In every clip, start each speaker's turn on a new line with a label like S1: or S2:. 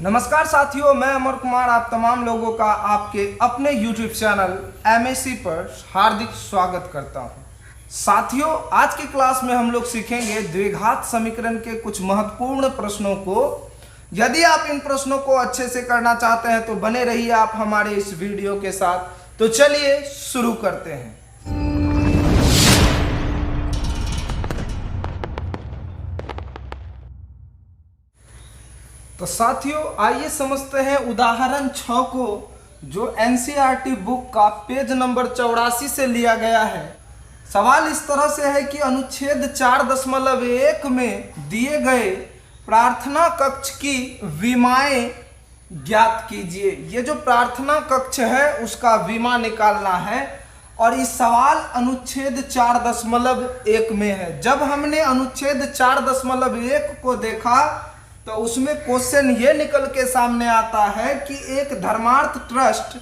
S1: नमस्कार साथियों, मैं अमर कुमार आप तमाम लोगों का आपके अपने YouTube चैनल MSc पर हार्दिक स्वागत करता हूं। साथियों, आज की क्लास में हम लोग सीखेंगे द्विघात समीकरण के कुछ महत्वपूर्ण प्रश्नों को। यदि आप इन प्रश्नों को अच्छे से करना चाहते हैं तो बने रहिए आप हमारे इस वीडियो के साथ। तो चलिए शुरू करते हैं। तो साथियों, आइए समझते हैं उदाहरण 6 को, जो NCERT बुक का पेज नंबर 84 से लिया गया है। सवाल इस तरह से है कि अनुच्छेद 4.1 में दिए गए प्रार्थना कक्ष की विमाएं ज्ञात कीजिए। ये जो प्रार्थना कक्ष है उसका विमा निकालना है और इस सवाल अनुच्छेद 4.1 में है। जब हमने अनुच्छेद 4.1 को देखा तो उसमें क्वेश्चन ये निकल के सामने आता है कि एक धर्मार्थ ट्रस्ट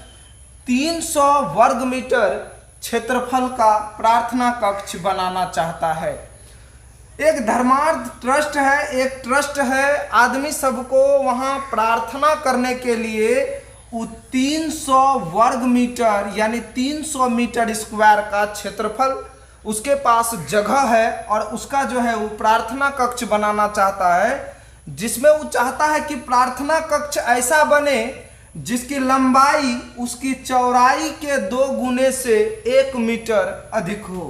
S1: 300 वर्ग मीटर क्षेत्रफल का प्रार्थना कक्ष बनाना चाहता है। एक धर्मार्थ ट्रस्ट है, एक ट्रस्ट है, आदमी सबको वहां प्रार्थना करने के लिए 300 वर्ग मीटर यानी 300 मीटर स्क्वायर का क्षेत्रफल उसके पास जगह है और उसका जो है वो प्रार्थना कक्ष बनाना चाहता है, जिसमें वो चाहता है कि प्रार्थना कक्ष ऐसा बने जिसकी लंबाई उसकी चौड़ाई के 2 गुने से 1 मीटर अधिक हो।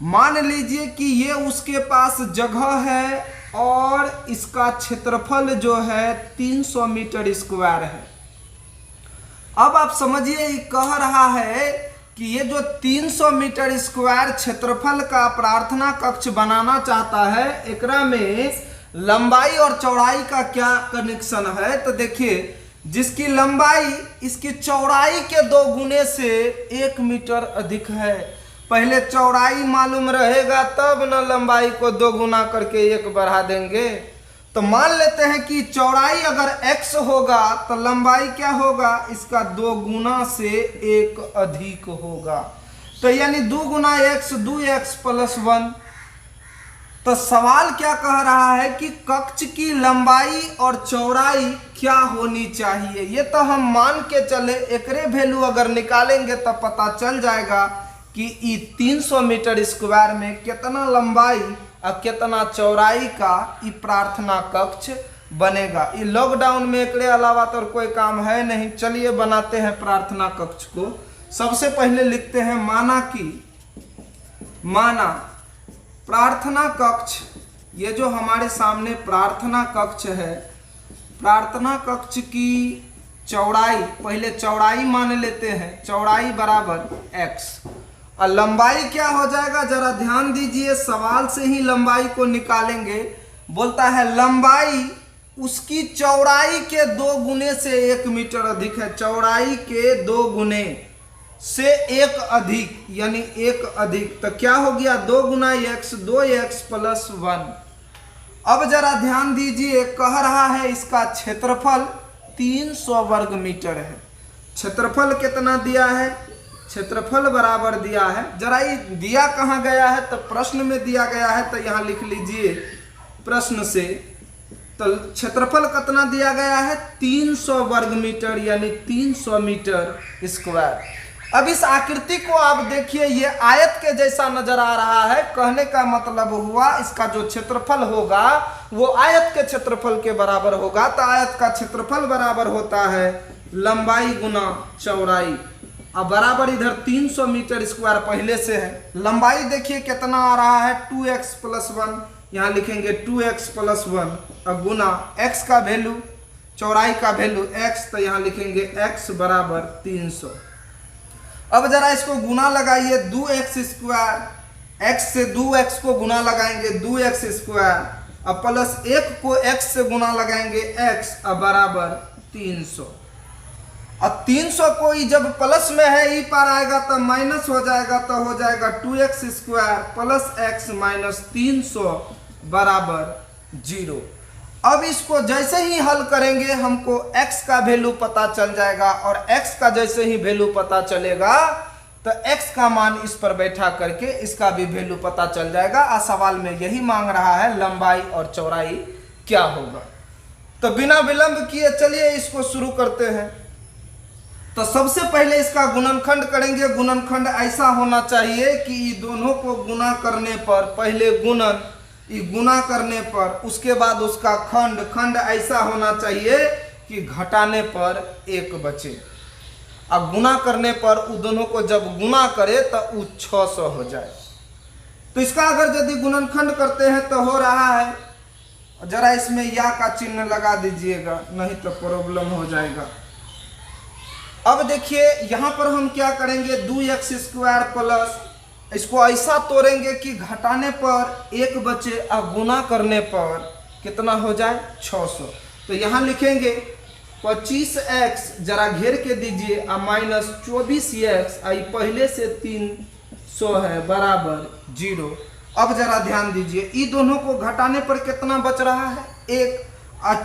S1: मान लीजिए कि ये उसके पास जगह है और इसका क्षेत्रफल जो है 300 मीटर स्क्वायर है। अब आप समझिए, ये कह रहा है कि ये जो 300 मीटर स्क्वायर क्षेत्रफल का प्रार्थना कक्ष बनाना चाहता है, एकरा में लंबाई और चौड़ाई का क्या कनेक्शन है। तो देखिए, जिसकी लंबाई इसकी चौड़ाई के 2 गुने से 1 मीटर अधिक है। पहले चौड़ाई मालूम रहेगा तब न लंबाई को 2 गुना करके 1 बढ़ा देंगे। तो मान लेते हैं कि चौड़ाई अगर x होगा तो लंबाई क्या होगा, इसका 2 गुना से 1 अधिक होगा। तो यानी 2 गुना x 2x + 1। तो सवाल क्या कह रहा है कि कक्ष की लंबाई और चौड़ाई क्या होनी चाहिए। ये तो हम मान के चले, एकरे वैल्यू अगर निकालेंगे तो पता चल जाएगा कि 300 मीटर स्क्वायर में कितना लंबाई और कितना चौड़ाई का ये प्रार्थना कक्ष बनेगा। ये लॉकडाउन में एकरे अलावा तो कोई काम है नहीं। चलिए बनाते हैं प्रार्थना कक्ष को। सबसे पहले लिखते हैं माना प्रार्थना कक्ष। ये जो हमारे सामने प्रार्थना कक्ष है, प्रार्थना कक्ष की चौड़ाई, पहले चौड़ाई मान लेते हैं, चौड़ाई बराबर x और लंबाई क्या हो जाएगा, जरा ध्यान दीजिए, सवाल से ही लंबाई को निकालेंगे। बोलता है लंबाई उसकी चौड़ाई के 2 गुने से 1 मीटर अधिक है। चौड़ाई के 2 गुने से 1 अधिक यानी 1 अधिक। तो क्या हो गया, 2 गुना x 2x + 1। अब जरा ध्यान दीजिए, कह रहा है इसका क्षेत्रफल 300 वर्ग मीटर है। क्षेत्रफल कितना दिया है, क्षेत्रफल बराबर दिया है, जरा ये दिया कहाँ गया है, तो प्रश्न में दिया गया है। तो यहाँ लिख लीजिए प्रश्न से। तो क्षेत्रफल कितना दिया गया है, 300 वर्ग मीटर यानी 300 मीटर स्क्वायर। अब इस आकृति को आप देखिए, ये आयत के जैसा नजर आ रहा है। कहने का मतलब हुआ इसका जो क्षेत्रफल होगा वो आयत के क्षेत्रफल के बराबर होगा। तो आयत का क्षेत्रफल बराबर होता है लंबाई गुना चौड़ाई। अब बराबर इधर 300 मीटर स्क्वायर पहले से है। लंबाई देखिए कितना आ रहा है, 2x + 1। यहाँ लिखेंगे 2x + 1 और गुना x का वैल्यू, चौड़ाई का वैल्यू x, तो यहाँ लिखेंगे x बराबर 300। अब जरा इसको गुना लगाइए, 2x स्क्वायर, x से 2x को गुना लगाएंगे 2x स्क्वायर और प्लस 1 को x से गुना लगाएंगे x और बराबर 300। और 300 को जब प्लस में है ई पार आएगा तो माइनस हो जाएगा, तो हो जाएगा 2x स्क्वायर + x - 300 बराबर 0। अब इसको जैसे ही हल करेंगे हमको x का वैल्यू पता चल जाएगा और x का जैसे ही वैल्यू पता चलेगा तो x का मान इस पर बैठा करके इसका भी वैल्यू पता चल जाएगा। और सवाल में यही मांग रहा है लंबाई और चौड़ाई क्या होगा। तो बिना विलंब किए चलिए इसको शुरू करते हैं। तो सबसे पहले इसका गुणनखंड करेंगे। गुणनखंड ऐसा होना चाहिए कि दोनों को गुना करने पर, पहले गुणन, गुना करने पर, उसके बाद उसका खंड, खंड ऐसा होना चाहिए कि घटाने पर 1 बचे। अब गुना करने पर उन दोनों को जब गुना करे तो वो 600 हो जाए। तो इसका अगर यदि गुणनखंड करते हैं तो हो रहा है, जरा इसमें या का चिन्ह लगा दीजिएगा, नहीं तो प्रॉब्लम हो जाएगा। अब देखिए यहाँ पर हम क्या करेंगे, 2x² प्लस, इसको ऐसा तोड़ेंगे कि घटाने पर 1 बचे और गुना करने पर कितना हो जाए, 600। तो यहाँ लिखेंगे 25x, जरा घेर के दीजिए, और माइनस 24x, आई पहले से 300 है, बराबर 0। अब जरा ध्यान दीजिए, ये दोनों को घटाने पर कितना बच रहा है, 1, और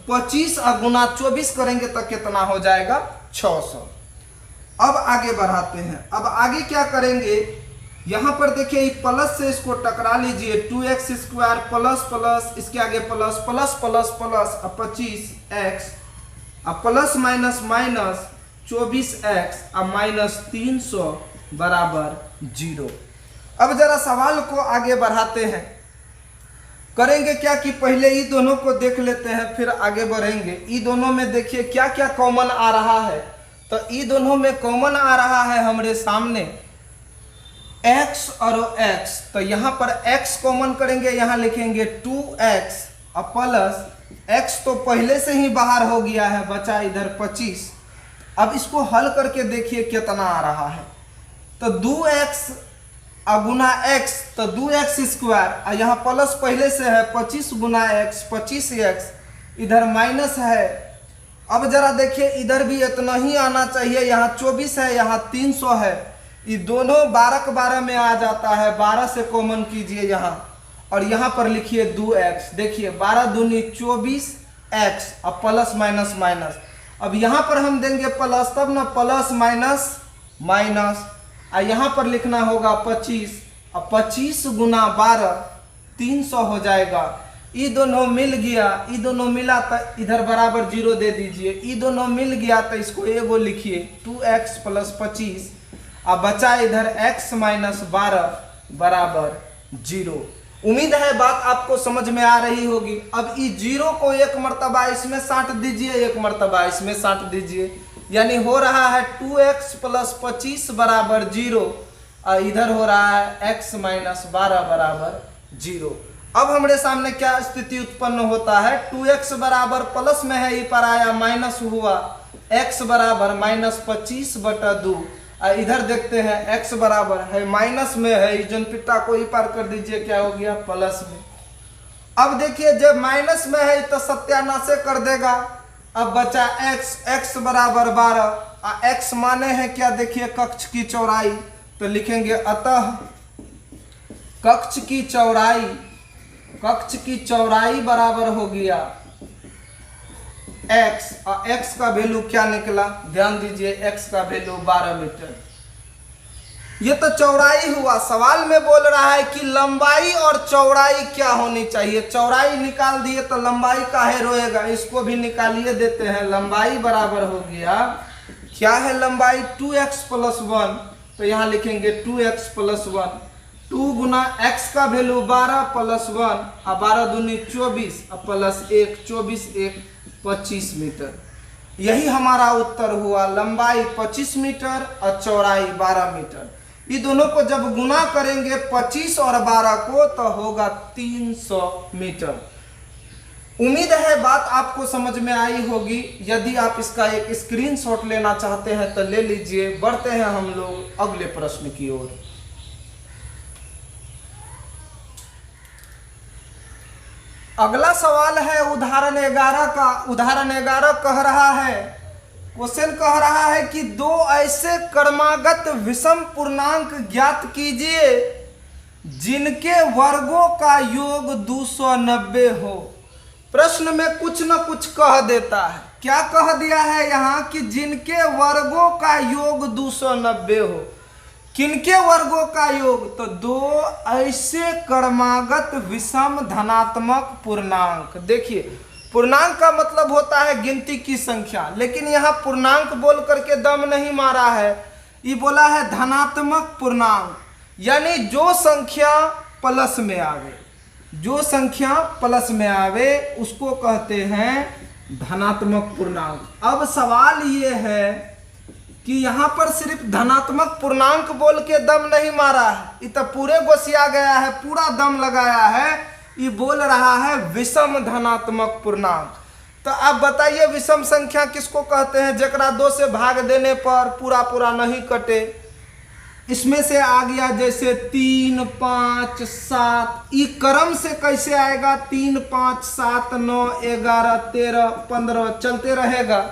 S1: 25 और गुना 24 करेंगे तो कितना हो जाएगा, 600। अब आगे बढ़ाते हैं। अब आगे क्या करेंगे, यहाँ पर देखिए प्लस से इसको टकरा लीजिए, 2x² प्लस प्लस, इसके आगे प्लस प्लस प्लस प्लस, और 25x, और प्लस माइनस माइनस 24x, और माइनस 300 बराबर 0। अब जरा सवाल को आगे बढ़ाते हैं। करेंगे क्या कि पहले ये दोनों को देख लेते हैं, फिर आगे बढ़ेंगे। ये दोनों में देखिए क्या क्या कॉमन आ रहा है। तो ये दोनों में कॉमन आ रहा है हमारे सामने x और x। तो यहाँ पर x कॉमन करेंगे, यहाँ लिखेंगे 2x और प्लस x तो पहले से ही बाहर हो गया है, बचा इधर 25। अब इसको हल करके देखिए कितना आ रहा है। तो 2x गुना x, तो 2x², और यहाँ प्लस पहले से है 25 गुना x, 25x, इधर माइनस है। अब जरा देखिए इधर भी इतना ही आना चाहिए, यहाँ 24 है, यहाँ 300 है, ये दोनों 12 के 12 में आ जाता है, 12 से कॉमन कीजिए यहाँ, और यहाँ पर लिखिए 2x। देखिए 12 दूनी 24x, और प्लस माइनस माइनस। अब यहाँ पर हम देंगे प्लस, तब ना प्लस माइनस माइनस, और यहाँ पर लिखना होगा 25, और 25 गुना 12 300 हो जाएगा। ये दोनों मिल गया, ये दोनों मिला तो इधर बराबर 0 दे दीजिए। ये दोनों मिल गया तो इसको एगो लिखिए 2x प्लस 25, और बचा इधर x माइनस 12 बराबर 0। उम्मीद है बात आपको समझ में आ रही होगी। अब ये 0 को एक मर्तबा इसमें साट दीजिए, एक मर्तबा इसमें साट दीजिए, यानी हो रहा है 2x प्लस 25 बराबर 0, और इधर हो रहा है x माइनस 12 बराबर 0। अब हमारे सामने क्या स्थिति उत्पन्न होता है, 2x बराबर प्लस में है, ये पर आया माइनस हुआ, x बराबर माइनस 25/2, और इधर देखते हैं x बराबर है माइनस में है, जन पिता को ही पार कर दीजिए, क्या हो गया, प्लस में। अब देखिए जब माइनस में है तो सत्यानाश कर देगा। अब बचा x बराबर 12, और x माने हैं क्या, देखिए कक्ष की चौड़ाई। तो लिखेंगे अतः कक्ष की चौड़ाई बराबर हो गया x, और x का वैल्यू क्या निकला, ध्यान दीजिए, x का वैल्यू 12 मीटर। ये तो चौड़ाई हुआ। सवाल में बोल रहा है कि लंबाई और चौड़ाई क्या होनी चाहिए। चौड़ाई निकाल दिए तो लंबाई काहे रोएगा, इसको भी निकालिए देते हैं। लंबाई बराबर हो गया, क्या है लंबाई, 2x प्लस 1। तो यहाँ लिखेंगे 2x प्लस 1, 2 गुना x का वैल्यू 12 प्लस 1, और 12 दूनी 24, और प्लस 1, 24 1 25 मीटर। यही हमारा उत्तर हुआ। लंबाई 25 मीटर और चौड़ाई 12 मीटर। ये दोनों को जब गुना करेंगे 25 और 12 को, तो होगा 300 मीटर। उम्मीद है बात आपको समझ में आई होगी। यदि आप इसका एक स्क्रीनशॉट लेना चाहते हैं तो ले लीजिए। बढ़ते हैं हम लोग अगले प्रश्न की ओर। अगला सवाल है उदाहरण 11 का। उदाहरण 11 कह रहा है, क्वेश्चन कह रहा है कि दो ऐसे क्रमागत विषम पूर्णांक ज्ञात कीजिए जिनके वर्गों का योग 290 हो। प्रश्न में कुछ न कुछ कह देता है। क्या कह दिया है यहाँ कि जिनके वर्गों का योग 290 हो। किनके वर्गों का योग? तो दो ऐसे क्रमागत विषम धनात्मक पूर्णांक। देखिए पूर्णांक का मतलब होता है गिनती की संख्या, लेकिन यहाँ पूर्णांक बोल करके दम नहीं मारा है, ये बोला है धनात्मक पूर्णांक, यानी जो संख्या प्लस में आवे, जो संख्या प्लस में आवे उसको कहते हैं धनात्मक पूर्णांक। अब सवाल ये है कि यहाँ पर सिर्फ धनात्मक पूर्णांक बोल के दम नहीं मारा है, ये तो पूरे गोसिया गया है, पूरा दम लगाया है, ये बोल रहा है विषम धनात्मक पूर्णांक। तो अब बताइए विषम संख्या किसको कहते हैं? जकरा 2 से भाग देने पर पूरा पूरा नहीं कटे। इसमें से आ गया जैसे 3, 5, 7, ये क्रम से कैसे आएगा? 3, 5, 7, 9, 11, 13, 15 चलते रहेगा।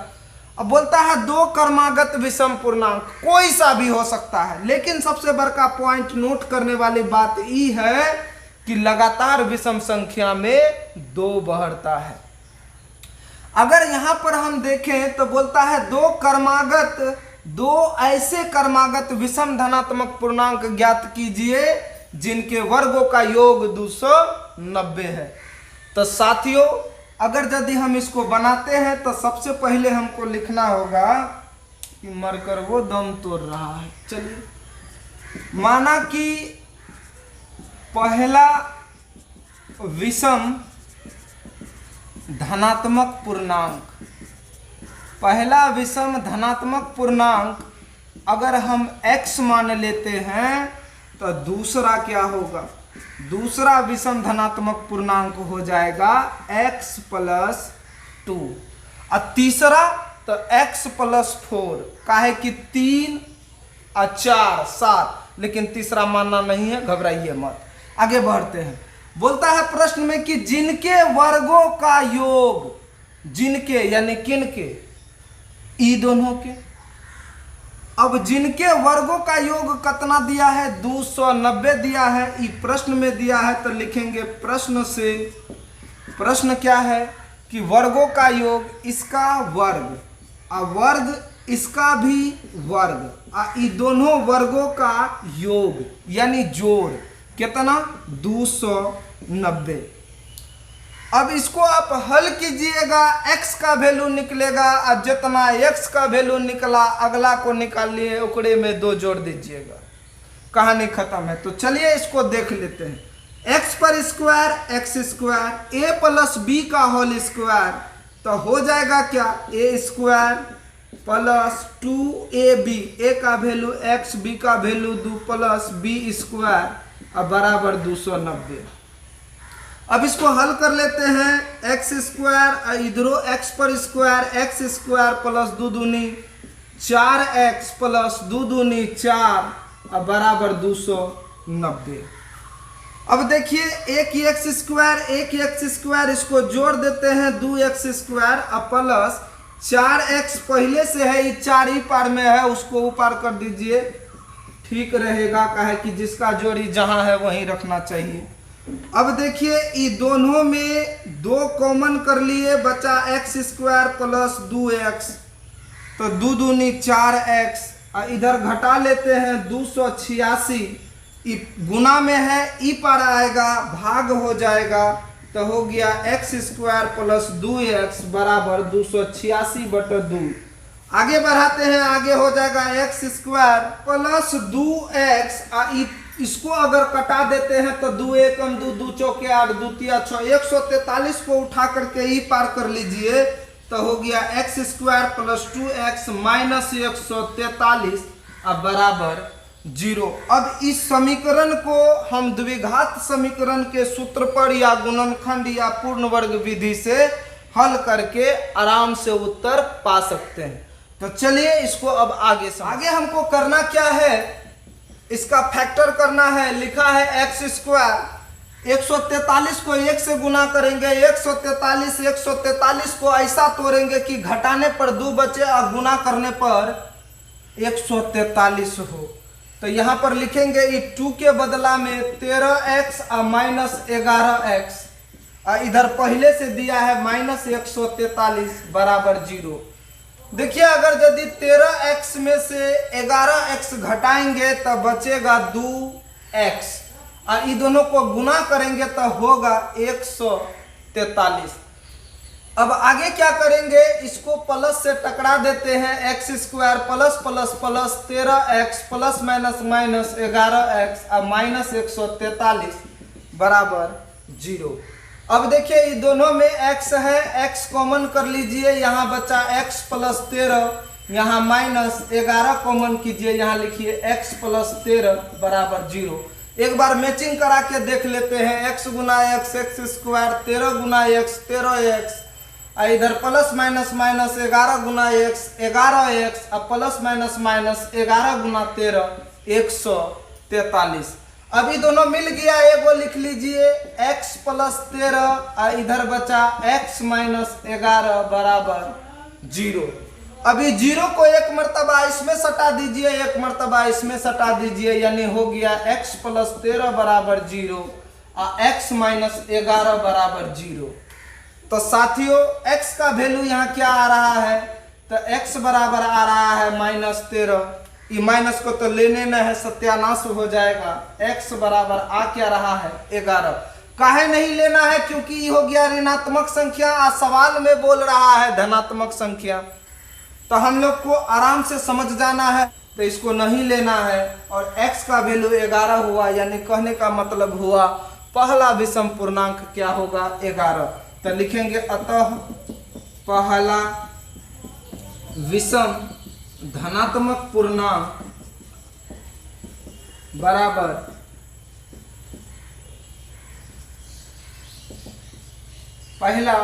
S1: अब बोलता है दो क्रमागत विषम पूर्णांक, कोई सा भी हो सकता है, लेकिन सबसे बड़का पॉइंट नोट करने वाली बात ये है कि लगातार विषम संख्या में 2 बढ़ता है। अगर यहां पर हम देखें तो बोलता है दो ऐसे क्रमागत विषम धनात्मक पूर्णांक ज्ञात कीजिए जिनके वर्गों का योग 290 है। तो साथियों अगर यदि हम इसको बनाते हैं तो सबसे पहले हमको लिखना होगा कि मरकर वो दम तोड़ रहा है। चलिए माना कि पहला विषम धनात्मक पूर्णांक, पहला विषम धनात्मक पूर्णांक अगर हम x मान लेते हैं तो दूसरा क्या होगा? दूसरा विषम धनात्मक पूर्णांक हो जाएगा x + 2 और तीसरा तो x + 4, काहे कि 3 और 4 7, लेकिन तीसरा मानना नहीं है, घबराइए मत। आगे बढ़ते हैं। बोलता है प्रश्न में कि जिनके वर्गों का योग, जिनके यानी किनके? ई दोनों के। अब जिनके वर्गों का योग कितना दिया है? 290 दिया है, ये प्रश्न में दिया है, तो लिखेंगे प्रश्न से। प्रश्न क्या है कि वर्गों का योग, इसका वर्ग और वर्ग इसका भी वर्ग और ये दोनों वर्गों का योग यानी जोड़ कितना? 290। अब इसको आप हल कीजिएगा, x का वैल्यू निकलेगा और जितना x का वैल्यू निकला अगला को निकालिए, ओकरे में 2 जोड़ दीजिएगा, कहानी खत्म है। तो चलिए इसको देख लेते हैं। x पर स्क्वायर x² a + b का होल स्क्वायर, तो हो जाएगा क्या? a² + 2ab, a का वैल्यू x, b का वैल्यू 2 + b² अब बराबर 290। अब इसको हल कर लेते हैं। x² इधरों x पर स्क्वायर x² + 2 दूनी 4x + 2 दूनी 4 अब बराबर 290। अब देखिए एक x² इसको जोड़ देते हैं 2x² और प्लस 4x पहले से है, ये 4 ही पार में है, उसको ऊपर कर दीजिए, ठीक रहेगा, काहे कि जिसका जोड़ी जहां है वहीं रखना चाहिए। अब देखिए ये दोनों में 2 कॉमन कर लिए, बचा x² + 2x, तो 2 दूनी 4x और इधर घटा लेते हैं 286, गुना में है, ई पर आएगा, भाग हो जाएगा, तो हो गया x² + 2x बराबर 286/2। आगे बढ़ाते हैं, आगे हो जाएगा x² + 2x, इसको अगर कटा देते हैं तो 2 × 1 = 2, 2 × 4 = 8, 2 × 6 143 को उठा करके ही पार कर लीजिए, तो हो गया x² + 2x - 143 अब बराबर 0। अब इस समीकरण को हम द्विघात समीकरण के सूत्र पर या गुणनखंड या पूर्ण वर्ग विधि से हल करके आराम से उत्तर पा सकते हैं। तो चलिए इसको अब आगे हमको करना क्या है? इसका फैक्टर करना है। लिखा है x², 143 को 1 से गुना करेंगे, 143 को ऐसा तोड़ेंगे कि घटाने पर 2 बचे और गुना करने पर 143 हो। तो यहाँ पर लिखेंगे ये 2 के बदला में 13x और -11x, और इधर पहले से दिया है -143 बराबर 0। देखिए अगर यदि 13x में से 11x घटाएंगे तो बचेगा 2x और इन दोनों को गुना करेंगे तो होगा 143। अब आगे क्या करेंगे, इसको प्लस से टकरा देते हैं। x square plus plus plus 13x plus minus minus 11x और माइनस 143 बराबर 0। अब देखिए ये दोनों में x है, x कॉमन कर लीजिए, यहाँ बचा x प्लस 13, यहाँ माइनस 11 कॉमन कीजिए, यहाँ लिखिए x प्लस 13 बराबर 0। एक बार मैचिंग करा के देख लेते हैं। x गुना x एक्स स्क्वायर 13 गुना x 13x, इधर प्लस माइनस माइनस 11 गुना x 11x और प्लस माइनस माइनस 11 गुना 13 143। अभी दोनों मिल गया, एगो लिख लीजिए x प्लस 13 और इधर बचा x माइनस 11 बराबर 0। अभी 0 को एक मर्तबा इसमें सटा दीजिए, एक मर्तबा इसमें सटा दीजिए, यानी हो गया x प्लस 13 बराबर 0 और x माइनस 11 बराबर 0। तो साथियों x का वैल्यू यहाँ क्या आ रहा है, तो x बराबर आ रहा है -13। ये माइनस को तो लेने न है, सत्यानाश हो जाएगा। x बराबर आ क्या रहा है 11। काहे नहीं लेना है, क्योंकि ये हो गया ऋणात्मक संख्या और सवाल में बोल रहा है धनात्मक संख्या। तो हम लोग को आराम से समझ जाना है, तो इसको नहीं लेना है। और x का वैल्यू 11 हुआ, यानी कहने का मतलब हुआ पहला विषम पूर्णांक क्या होगा 11। तो लिखेंगे अतः पहला विषम धनात्मक पूर्णांक बराबर पहला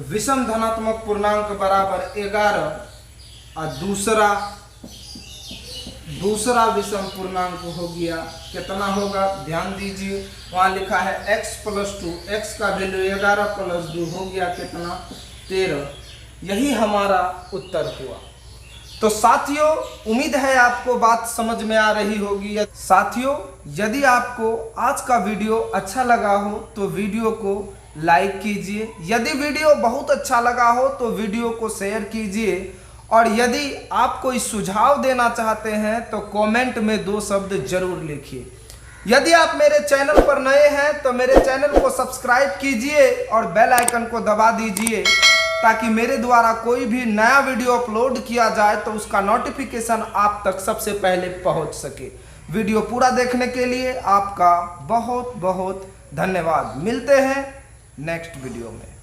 S1: विषम धनात्मक पूर्णांक बराबर 11 और दूसरा विषम पूर्णांक हो गया कितना होगा, ध्यान दीजिए वहां लिखा है x प्लस 2, x का वैल्यू 11 प्लस 2 हो गया कितना 13। यही हमारा उत्तर हुआ। तो साथियों उम्मीद है आपको बात समझ में आ रही होगी। साथियों यदि आपको आज का वीडियो अच्छा लगा हो तो वीडियो को लाइक कीजिए, यदि वीडियो बहुत अच्छा लगा हो तो वीडियो को शेयर कीजिए, और यदि आप कोई सुझाव देना चाहते हैं तो कमेंट में 2 शब्द जरूर लिखिए। यदि आप मेरे चैनल पर नए हैं तो मेरे चैनल को सब्सक्राइब कीजिए और बेल आइकन को दबा दीजिए, ताकि मेरे द्वारा कोई भी नया वीडियो अपलोड किया जाए तो उसका नोटिफिकेशन आप तक सबसे पहले पहुंच सके। वीडियो पूरा देखने के लिए आपका बहुत बहुत धन्यवाद। मिलते हैं नेक्स्ट वीडियो में।